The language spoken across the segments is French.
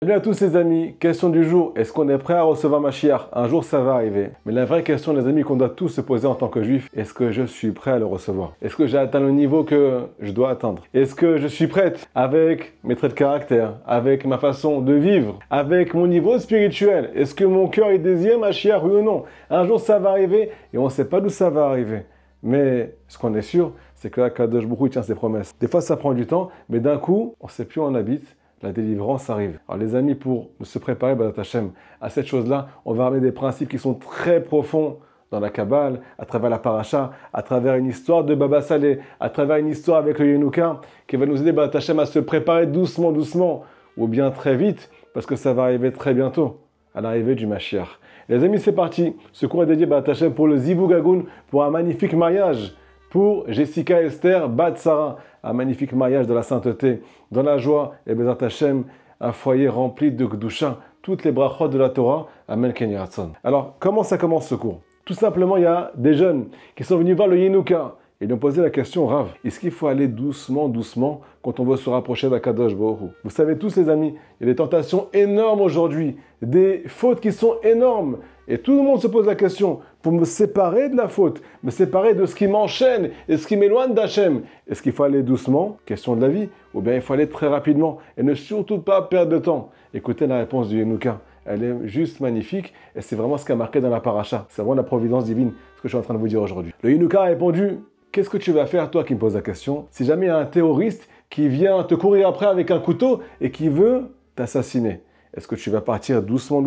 Bienvenue à tous les amis, question du jour, est-ce qu'on est prêt à recevoir Mashiach? Un jour ça va arriver. Mais la vraie question les amis qu'on doit tous se poser en tant que juif, est-ce que je suis prêt à le recevoir? Est-ce que j'ai atteint le niveau que je dois atteindre? Est-ce que je suis prête avec mes traits de caractère, avec ma façon de vivre, avec mon niveau spirituel? Est-ce que mon cœur est désiré Mashiach, oui ou non? Un jour ça va arriver et on ne sait pas d'où ça va arriver. Mais ce qu'on est sûr, c'est que Akadosh Baruch Hu tient ses promesses. Des fois ça prend du temps, mais d'un coup, on ne sait plus où on habite. La délivrance arrive. Alors les amis, pour se préparer B'ezrat Hashem, à cette chose-là, on va ramener des principes qui sont très profonds dans la Kabbale, à travers la Paracha, à travers une histoire de Baba Saleh, à travers une histoire avec le Yenouka, qui va nous aider B'ezrat Hashem à se préparer doucement, ou bien très vite, parce que ça va arriver très bientôt, à l'arrivée du Mashiach. Les amis, c'est parti. Ce cours est dédié B'ezrat Hashem pour le Zivug Hagoun, pour un magnifique mariage, pour Jessica Esther Bat Sarah, un magnifique mariage de la sainteté, dans la joie, et B'ezrat Hashem, un foyer rempli de Gdusha, toutes les brachot de la Torah, Amen Ken Yeh Ratzon. Alors, comment ça commence ce cours? Tout simplement, il y a des jeunes qui sont venus voir le Yenouka, et ils ont posé la question, Rav, est-ce qu'il faut aller doucement quand on veut se rapprocher d'Akadosh Baruch Hu? Vous savez tous les amis, il y a des tentations énormes aujourd'hui, des fautes qui sont énormes. Et tout le monde se pose la question, pour me séparer de la faute, me séparer de ce qui m'enchaîne et ce qui m'éloigne d'Hachem, est-ce qu'il faut aller doucement, question de la vie, ou bien il faut aller très rapidement et ne surtout pas perdre de temps? Écoutez la réponse du Yenouka, elle est juste magnifique et c'est vraiment ce qui a marqué dans la paracha. C'est vraiment la providence divine, ce que je suis en train de vous dire aujourd'hui. Le Yenouka a répondu, qu'est-ce que tu vas faire, toi qui me poses la question, si jamais il y a un terroriste qui vient te courir après avec un couteau et qui veut t'assassiner? Est-ce que tu vas partir doucement,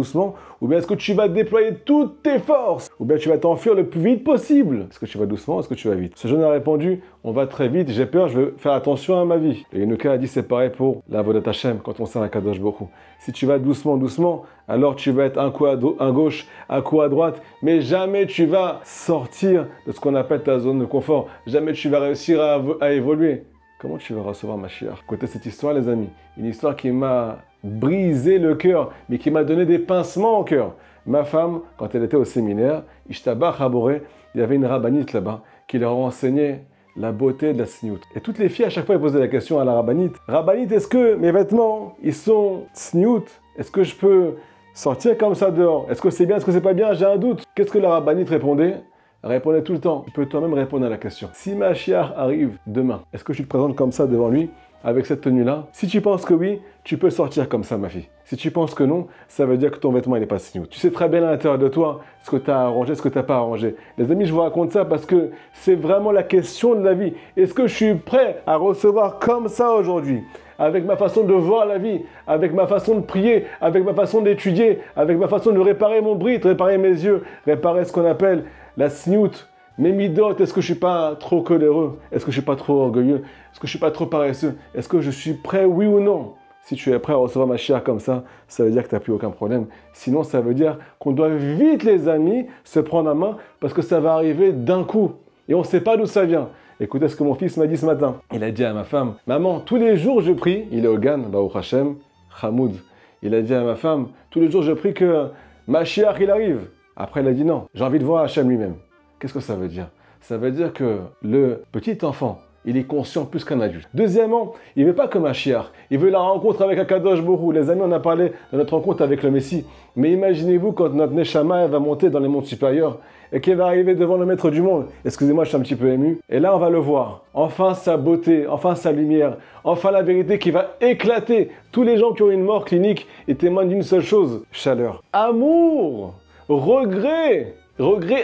ou bien est-ce que tu vas déployer toutes tes forces, ou bien tu vas t'enfuir le plus vite possible? Est-ce que tu vas doucement, est-ce que tu vas vite? Ce jeune a répondu, on va très vite, j'ai peur, je veux faire attention à ma vie. Le Yenouka a dit, c'est pareil pour la Avodat Hashem, quand on sert à Kadosh Baruch Hu. Si tu vas doucement, alors tu vas être un coup à gauche, un coup à droite, mais jamais tu vas sortir de ce qu'on appelle ta zone de confort. Jamais tu vas réussir à évoluer. Comment tu vas recevoir Mashiach? Écoutez cette histoire les amis, une histoire qui m'a brisé le cœur, mais qui m'a donné des pincements au cœur. Ma femme, quand elle était au séminaire, Ishtabach Haboré, il y avait une rabbinite là-bas qui leur enseignait la beauté de la sniout. Et toutes les filles, à chaque fois, elles posaient la question à la rabbinite. Rabbinite, est-ce que mes vêtements, ils sont sniout? Est-ce que je peux sortir comme ça dehors? Est-ce que c'est bien? Est-ce que c'est pas bien? J'ai un doute. Qu'est-ce que la rabbinite répondait? Elle répondait tout le temps. Tu peux toi-même répondre à la question. Si Mashiach arrive demain, est-ce que tu te présentes comme ça devant lui, avec cette tenue-là? Si tu penses que oui, tu peux sortir comme ça, ma fille. Si tu penses que non, ça veut dire que ton vêtement, il n'est pas sniout. Tu sais très bien à l'intérieur de toi ce que tu as arrangé, ce que tu n'as pas arrangé. Les amis, je vous raconte ça parce que c'est vraiment la question de la vie. Est-ce que je suis prêt à recevoir comme ça aujourd'hui? Avec ma façon de voir la vie, avec ma façon de prier, avec ma façon d'étudier, avec ma façon de réparer mon bris, de réparer mes yeux, réparer ce qu'on appelle la sniout. Mes midot, est-ce que je ne suis pas trop coléreux? Est-ce que je ne suis pas trop orgueilleux? Est-ce que je ne suis pas trop paresseux? Est-ce que je suis prêt, oui ou non? Si tu es prêt à recevoir Mashiach comme ça veut dire que tu n'as plus aucun problème. Sinon, ça veut dire qu'on doit vite, les amis, se prendre en main parce que ça va arriver d'un coup. Et on ne sait pas d'où ça vient. Écoutez ce que mon fils m'a dit ce matin. Il a dit à ma femme, maman, tous les jours je prie, il est au Gan, Baruch Hashem, Hamoud. Il a dit à ma femme, tous les jours je prie que Mashiach il arrive. Après, il a dit non, j'ai envie de voir Hachem lui-même. Qu'est-ce que ça veut dire? Ça veut dire que le petit enfant, il est conscient plus qu'un adulte. Deuxièmement, il ne veut pas comme Mashiach. Il veut la rencontre avec Akadosh Baruch Hu. Les amis, on a parlé de notre rencontre avec le Messie. Mais imaginez-vous quand notre Neshama elle va monter dans les mondes supérieurs et qu'elle va arriver devant le Maître du monde. Excusez-moi, je suis un petit peu ému. Et là, on va le voir. Enfin sa beauté, enfin sa lumière, enfin la vérité qui va éclater. Tous les gens qui ont une mort clinique et témoignent d'une seule chose, chaleur. Amour, regret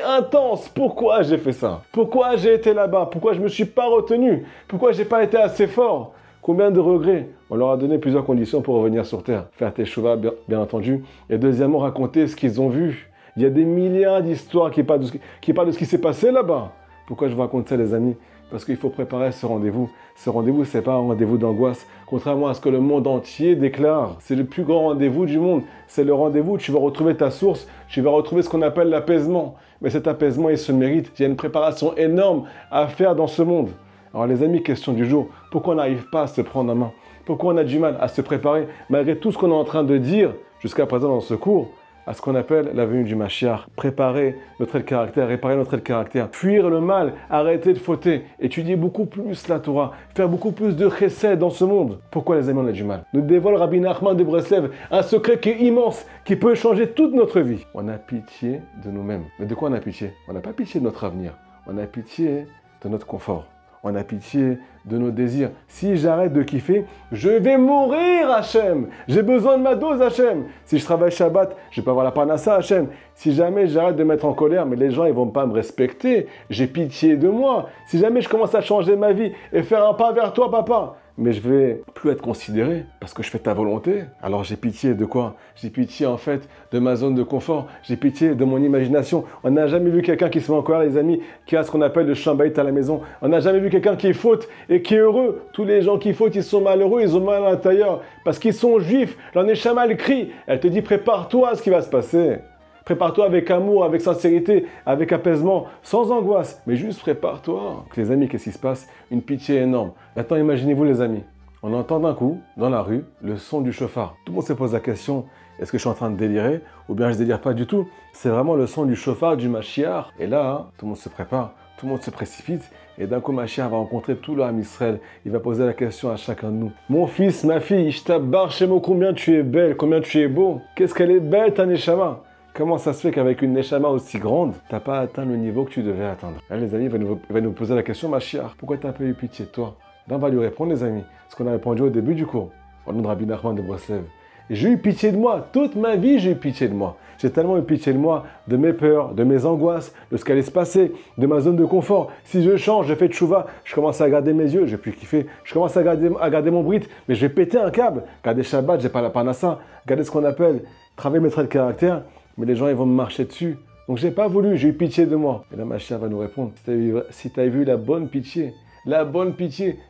intense. Pourquoi j'ai fait ça? Pourquoi j'ai été là-bas? Pourquoi je ne me suis pas retenu? Pourquoi je n'ai pas été assez fort? Combien de regrets? On leur a donné plusieurs conditions pour revenir sur Terre. Faire teshuva, bien entendu. Et deuxièmement, raconter ce qu'ils ont vu. Il y a des milliards d'histoires qui parlent de ce qui s'est passé là-bas. Pourquoi je vous raconte ça, les amis? Parce qu'il faut préparer ce rendez-vous. Ce rendez-vous, ce n'est pas un rendez-vous d'angoisse. Contrairement à ce que le monde entier déclare, c'est le plus grand rendez-vous du monde. C'est le rendez-vous où tu vas retrouver ta source, tu vas retrouver ce qu'on appelle l'apaisement. Mais cet apaisement, il se mérite. Il y a une préparation énorme à faire dans ce monde. Alors les amis, question du jour, pourquoi on n'arrive pas à se prendre en main? Pourquoi on a du mal à se préparer malgré tout ce qu'on est en train de dire jusqu'à présent dans ce cours? à ce qu'on appelle la venue du Mashiach. Préparer notre trait de caractère, réparer notre trait de caractère, fuir le mal, arrêter de fauter, étudier beaucoup plus la Torah, faire beaucoup plus de chesed dans ce monde. Pourquoi les amis on a du mal? Nous dévoile Rabbi Nachman de Breslev un secret qui est immense, qui peut changer toute notre vie. On a pitié de nous-mêmes. Mais de quoi on a pitié? On n'a pas pitié de notre avenir, on a pitié de notre confort. On a pitié de nos désirs. Si j'arrête de kiffer, je vais mourir, Hachem. J'ai besoin de ma dose, Hachem. Si je travaille Shabbat, je vais pas avoir la parnassa, Hachem. Si jamais j'arrête de mettre en colère, mais les gens, ils vont pas me respecter. J'ai pitié de moi. Si jamais je commence à changer ma vie et faire un pas vers toi, papa, mais je vais plus être considéré parce que je fais ta volonté. Alors j'ai pitié de quoi? J'ai pitié en fait de ma zone de confort. J'ai pitié de mon imagination. On n'a jamais vu quelqu'un qui se met en colère, les amis, qui a ce qu'on appelle le chambaït à la maison. On n'a jamais vu quelqu'un qui faute et qui est heureux. Tous les gens qui fautent, ils sont malheureux, ils ont mal à l'intérieur parce qu'ils sont juifs. Leur neshama, elle crie. Elle te dit prépare-toi à ce qui va se passer. Prépare-toi avec amour, avec sincérité, avec apaisement, sans angoisse. Mais juste prépare-toi. Les amis, qu'est-ce qui se passe? Une pitié énorme. Maintenant, imaginez-vous les amis. On entend d'un coup, dans la rue, le son du chauffard. Tout le monde se pose la question, est-ce que je suis en train de délirer? Ou bien je ne délire pas du tout. C'est vraiment le son du chauffard, du Mashiach. Et là, tout le monde se prépare, tout le monde se précipite. Et d'un coup, Mashiach va rencontrer tout le Ham Israël. Il va poser la question à chacun de nous. Mon fils, ma fille, Ishtabar Shemo, combien tu es belle, combien tu es beau. Qu'est-ce qu'elle est belle, ta neshama. Comment ça se fait qu'avec une neshama aussi grande, tu n'as pas atteint le niveau que tu devais atteindre? Là, les amis, il va nous poser la question, Mashiach, pourquoi tu n'as pas eu pitié de toi? Là, on va lui répondre, les amis, ce qu'on a répondu au début du cours, au nom de Rabbi Nachman de Breslev. J'ai eu pitié de moi, toute ma vie, j'ai eu pitié de moi. J'ai tellement eu pitié de moi, de mes peurs, de mes angoisses, de ce qui allait se passer, de ma zone de confort. Si je change, je fais tchouva, je commence à garder mes yeux, je vais plus kiffer. Je commence à garder mon brite, mais je vais péter un câble. Garder Shabbat, j'ai pas la parnassa. Garder ce qu'on appelle travailler mes traits de caractère. Mais les gens, ils vont me marcher dessus. Donc, j'ai pas voulu, j'ai eu pitié de moi. Et là, Mashiach va nous répondre, si tu as vu la bonne pitié,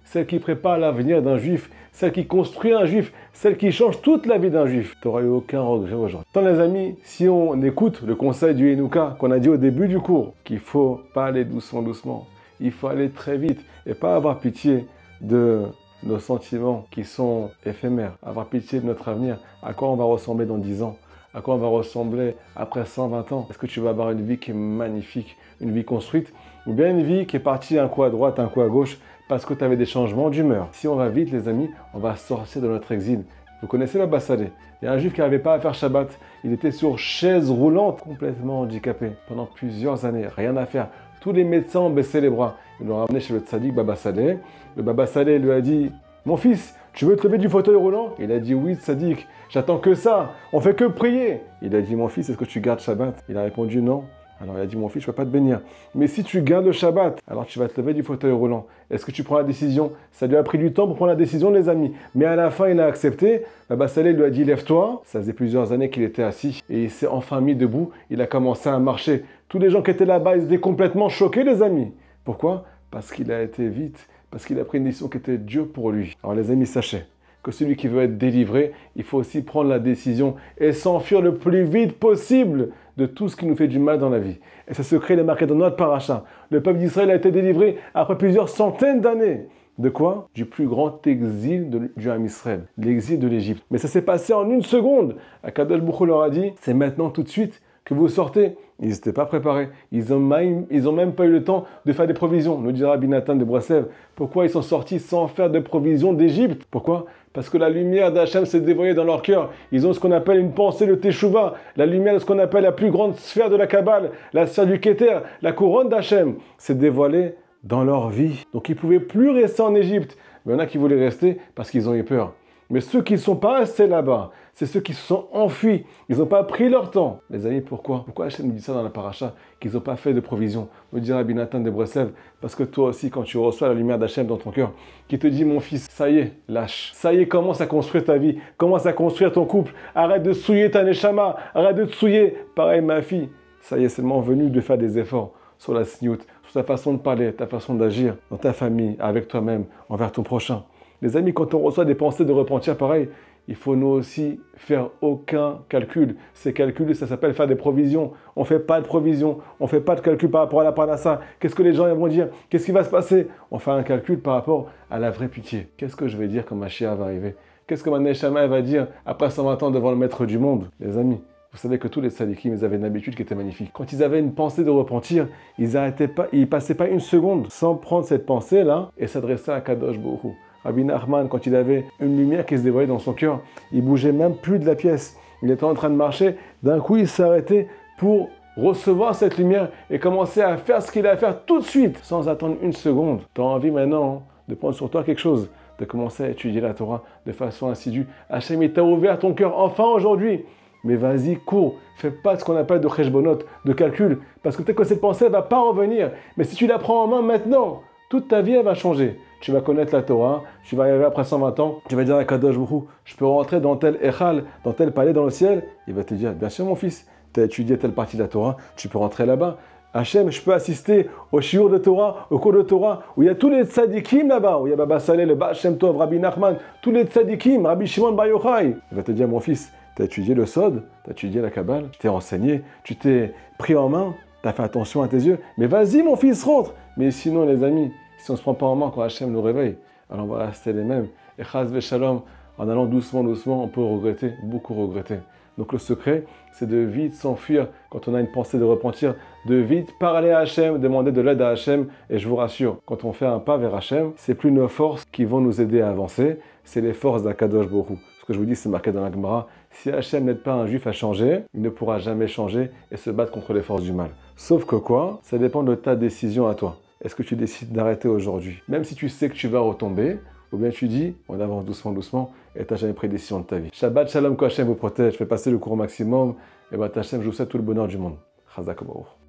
celle qui prépare l'avenir d'un juif, celle qui construit un juif, celle qui change toute la vie d'un juif, tu n'auras eu aucun regret aujourd'hui. Tant les amis, si on écoute le conseil du Henouka qu'on a dit au début du cours, qu'il ne faut pas aller doucement, il faut aller très vite et pas avoir pitié de nos sentiments qui sont éphémères, avoir pitié de notre avenir, à quoi on va ressembler dans 10 ans. À quoi on va ressembler après 120 ans? Est-ce que tu vas avoir une vie qui est magnifique, une vie construite, ou bien une vie qui est partie un coup à droite, un coup à gauche, parce que tu avais des changements d'humeur? Si on va vite, les amis, on va sortir de notre exil. Vous connaissez Baba Saleh? Il y a un juif qui n'arrivait pas à faire Shabbat. Il était sur chaise roulante, complètement handicapé, pendant plusieurs années, rien à faire. Tous les médecins ont baissé les bras. Ils l'ont ramené chez le tzaddik Baba Saleh. Le Baba Saleh lui a dit, mon fils, tu veux te lever du fauteuil roulant? Il a dit oui, tzaddik, j'attends que ça, on fait que prier. Il a dit, mon fils, est-ce que tu gardes Shabbat? Il a répondu non. Alors il a dit, mon fils, je ne peux pas te bénir. Mais si tu gardes le Shabbat, alors tu vas te lever du fauteuil roulant. Est-ce que tu prends la décision? Ça lui a pris du temps pour prendre la décision, les amis. Mais à la fin, il a accepté. Baba Saleh lui a dit, lève-toi. Ça faisait plusieurs années qu'il était assis. Et il s'est enfin mis debout. Il a commencé à marcher. Tous les gens qui étaient là-bas, ils étaient complètement choqués, les amis. Pourquoi? Parce qu'il a été vite. Parce qu'il a pris une décision qui était dure pour lui. Alors les amis, sachez que celui qui veut être délivré, il faut aussi prendre la décision et s'enfuir le plus vite possible de tout ce qui nous fait du mal dans la vie. Et ce secret est marqué dans notre paracha. Le peuple d'Israël a été délivré après plusieurs centaines d'années. De quoi? Du plus grand exil du Ham Israël, l'exil de l'Égypte. Mais ça s'est passé en une seconde. Akadosh Baruch Hu leur a dit, c'est maintenant tout de suite que vous sortez. Ils n'étaient pas préparés. Ils ont même pas eu le temps de faire des provisions. Nous dira Rabbi Nathan de Breslev. Pourquoi ils sont sortis sans faire de provisions d'Égypte? Pourquoi? Parce que la lumière d'Hachem s'est dévoilée dans leur cœur. Ils ont ce qu'on appelle une pensée de Teshuvah, la lumière de ce qu'on appelle la plus grande sphère de la Kabbale, la sphère du Keter, la couronne d'Hachem, s'est dévoilée dans leur vie. Donc ils ne pouvaient plus rester en Égypte. Mais il y en a qui voulaient rester parce qu'ils ont eu peur. Mais ceux qui ne sont pas restés là-bas, c'est ceux qui se sont enfuis. Ils n'ont pas pris leur temps. Les amis, pourquoi? Pourquoi Hachem nous dit ça dans la paracha? Qu'ils n'ont pas fait de provision. Me dira Rabbi Nathan de Breslev. Parce que toi aussi, quand tu reçois la lumière d'Hachem dans ton cœur, qui te dit, mon fils, ça y est, lâche. Ça y est, commence à construire ta vie. Commence à construire ton couple. Arrête de souiller ta neshama. Arrête de te souiller. Pareil, ma fille. Ça y est, c'est le moment venu de faire des efforts sur la sniout, sur ta façon de parler, ta façon d'agir, dans ta famille, avec toi-même, envers ton prochain. Les amis, quand on reçoit des pensées de repentir, pareil, il faut nous aussi faire aucun calcul. Ces calculs, ça s'appelle faire des provisions. On ne fait pas de provisions, on ne fait pas de calcul par rapport à la parnassa. Qu'est-ce que les gens vont dire? Qu'est-ce qui va se passer? On fait un calcul par rapport à la vraie pitié. Qu'est-ce que je vais dire quand Mashiach va arriver? Qu'est-ce que ma neshama va dire après 120 ans devant le maître du monde? Les amis, Vous savez que tous les tzadikim, ils avaient une habitude qui était magnifique. Quand ils avaient une pensée de repentir, ils passaient pas une seconde sans prendre cette pensée-là et s'adresser à Kadosh Baruch Hu. Rabbi Nachman, quand il avait une lumière qui se dévoilait dans son cœur, il bougeait même plus de la pièce. Il était en train de marcher, d'un coup il s'arrêtait pour recevoir cette lumière et commencer à faire ce qu'il a à faire tout de suite, sans attendre une seconde. Tu as envie maintenant de prendre sur toi quelque chose, de commencer à étudier la Torah de façon assidue. Hachem, il t'a ouvert ton cœur enfin aujourd'hui. Mais vas-y, cours, fais pas ce qu'on appelle de cheshbonot, de calcul, parce que peut-être que cette pensée ne va pas revenir. Mais si tu la prends en main maintenant, toute ta vie, elle va changer. Tu vas connaître la Torah, tu vas arriver après 120 ans, tu vas dire à Kadosh Baruch Hu, je peux rentrer dans tel echal, dans tel palais dans le ciel. Il va te dire, bien sûr mon fils, tu as étudié telle partie de la Torah, tu peux rentrer là-bas. Hachem, je peux assister au shiur de Torah, au cours de Torah, où il y a tous les tzadikim là-bas, où il y a Baba Saleh, le Baal Shem Tov, Rabbi Nachman, tous les tzadikim, Rabbi Shimon Bar Yochai. Il va te dire, mon fils, tu as étudié le Sod, tu as étudié la Kabbale, tu t'es renseigné, tu t'es pris en main, tu as fait attention à tes yeux. Mais vas-y, mon fils, rentre. Mais sinon, les amis, si on ne se prend pas en main quand Hachem nous réveille, alors on va rester les mêmes. Et chas v'shalom, en allant doucement, on peut regretter, beaucoup regretter. Donc le secret, c'est de vite s'enfuir quand on a une pensée de repentir, de vite parler à Hachem, demander de l'aide à Hachem. Et je vous rassure, quand on fait un pas vers Hachem, c'est plus nos forces qui vont nous aider à avancer, c'est les forces d'Akadosh Baruch Hu. Ce que je vous dis, c'est marqué dans la Gemara. Si Hachem n'aide pas un juif à changer, il ne pourra jamais changer et se battre contre les forces du mal. Sauf que quoi? Ça dépend de ta décision à toi. Est-ce que tu décides d'arrêter aujourd'hui? Même si tu sais que tu vas retomber, ou bien tu dis, on avance doucement, et tu n'as jamais pris décision de ta vie. Shabbat Shalom, que Hachem vous protège, fais passer le cours au maximum, et bien Hachem, je vous souhaite tout le bonheur du monde. Chazak Baruch.